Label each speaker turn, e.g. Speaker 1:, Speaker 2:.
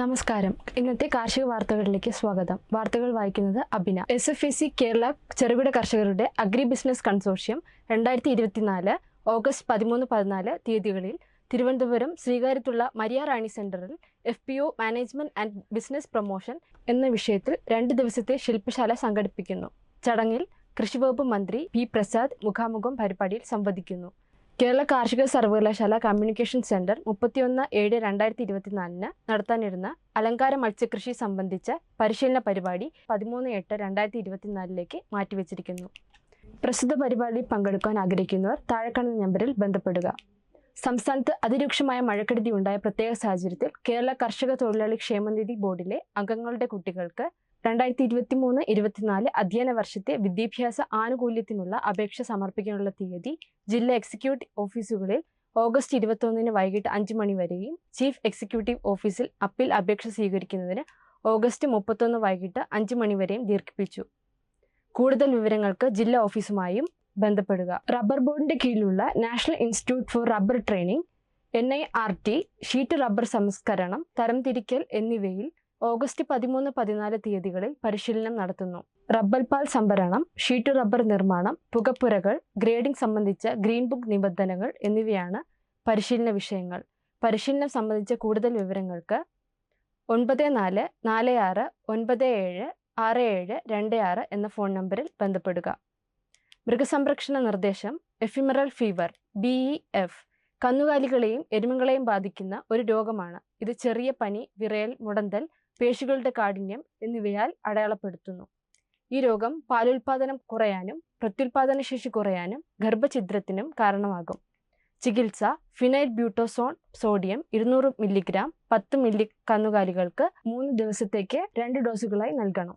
Speaker 1: നമസ്കാരം. ഇന്നത്തെ കാർഷിക വാർത്തകളിലേക്ക് സ്വാഗതം. വാർത്തകൾ വായിക്കുന്നത് അബിന. SFAC കേരള ചെറുകിട കർഷകരുടെ അഗ്രി ബിസിനസ് കൺസോർഷ്യം 2024 ഓഗസ്റ്റ് 13-14 തീയതികളിൽ തിരുവനന്തപുരം ശ്രീകാര്യത്തുള്ള മരിയ റാണി സെന്ററിൽ FPO management and business promotion എന്ന വിഷയത്തിൽ 2 ദിവസത്തെ ശില്പശാല സംഘടിപ്പിക്കുന്നു. ചടങ്ങിൽ കൃഷിവകുപ്പ് മന്ത്രി P. പ്രസാദ് മുഖാമുഖം പരിപാടിയിൽ സംവദിക്കുന്നു. കേരള കാർഷിക സർവകലാശാല കമ്മ്യൂണിക്കേഷൻ സെന്റർ 31/7/2024 നടത്താനിരുന്ന അലങ്കാര മത്സ്യകൃഷി സംബന്ധിച്ച പരിശീലന പരിപാടി 13/8/2024 മാറ്റിവെച്ചിരിക്കുന്നു. പ്രസ്തുത പരിപാടിയിൽ പങ്കെടുക്കാൻ ആഗ്രഹിക്കുന്നവർ താഴെക്കാണുന്ന നമ്പറിൽ ബന്ധപ്പെടുക. സംസ്ഥാനത്ത് അതിരൂക്ഷമായ മഴക്കെടുതി ഉണ്ടായ പ്രത്യേക സാഹചര്യത്തിൽ കേരള കർഷക തൊഴിലാളി ക്ഷേമനിധി ബോർഡിലെ അംഗങ്ങളുടെ കുട്ടികൾക്ക് 2023-24 അധ്യയന വർഷത്തെ വിദ്യാഭ്യാസ ആനുകൂല്യത്തിനുള്ള അപേക്ഷ സമർപ്പിക്കാനുള്ള തീയതി ജില്ലാ എക്സിക്യൂട്ടീവ് ഓഫീസുകളിൽ ഓഗസ്റ്റ് 21 വൈകിട്ട് 5 മണി വരെയും ചീഫ് എക്സിക്യൂട്ടീവ് ഓഫീസിൽ അപ്പീൽ അപേക്ഷ സ്വീകരിക്കുന്നതിന് ഓഗസ്റ്റ് 31 വൈകിട്ട് 5 മണി വരെയും ദീർഘിപ്പിച്ചു. കൂടുതൽ വിവരങ്ങൾക്ക് ജില്ലാ ഓഫീസുമായും ബന്ധപ്പെടുക. റബ്ബർ ബോർഡിന്റെ കീഴിലുള്ള national institute four rubber training NIRT sheet rubber സംസ്കരണം, തരംതിരിക്കൽ എന്നിവയിൽ ഓഗസ്റ്റ് 13-14 തീയതികളിൽ പരിശീലനം നടത്തുന്നു. റബ്ബർ പാൽ സംഭരണം, ഷീറ്റ് റബ്ബർ നിർമ്മാണം, പുകപ്പുരകൾ, ഗ്രേഡിംഗ് സംബന്ധിച്ച ഗ്രീൻ ബുക്ക് നിബന്ധനകൾ എന്നിവയാണ് പരിശീലന വിഷയങ്ങൾ. പരിശീലനം സംബന്ധിച്ച കൂടുതൽ വിവരങ്ങൾക്ക് 9446976726 എന്ന ഫോൺ നമ്പറിൽ ബന്ധപ്പെടുക. മൃഗസംരക്ഷണ നിർദ്ദേശം. എഫിമറൽ ഫീവർ BEF കന്നുകാലികളെയും എരുമകളെയും ബാധിക്കുന്ന ഒരു രോഗമാണ്. ഇത് ചെറിയ പനി, വിറയൽ, മുടന്തൽ, പേശികളുടെ കാഠിന്യം എന്നിവയാൽ അടയാളപ്പെടുത്തുന്നു. ഈ രോഗം പാലുൽപാദനം കുറയാനും പ്രത്യുൽപാദന ശേഷി കുറയാനും ഗർഭഛിദ്രത്തിനും കാരണമാകും. ചികിത്സ: ഫിനൈൽ ബ്യൂട്ടോസോൺ സോഡിയം 200 mg 10 മില്ലി കന്നുകാലികൾക്ക് 3 ദിവസത്തേക്ക് 2 ഡോസുകളായി നൽകണം.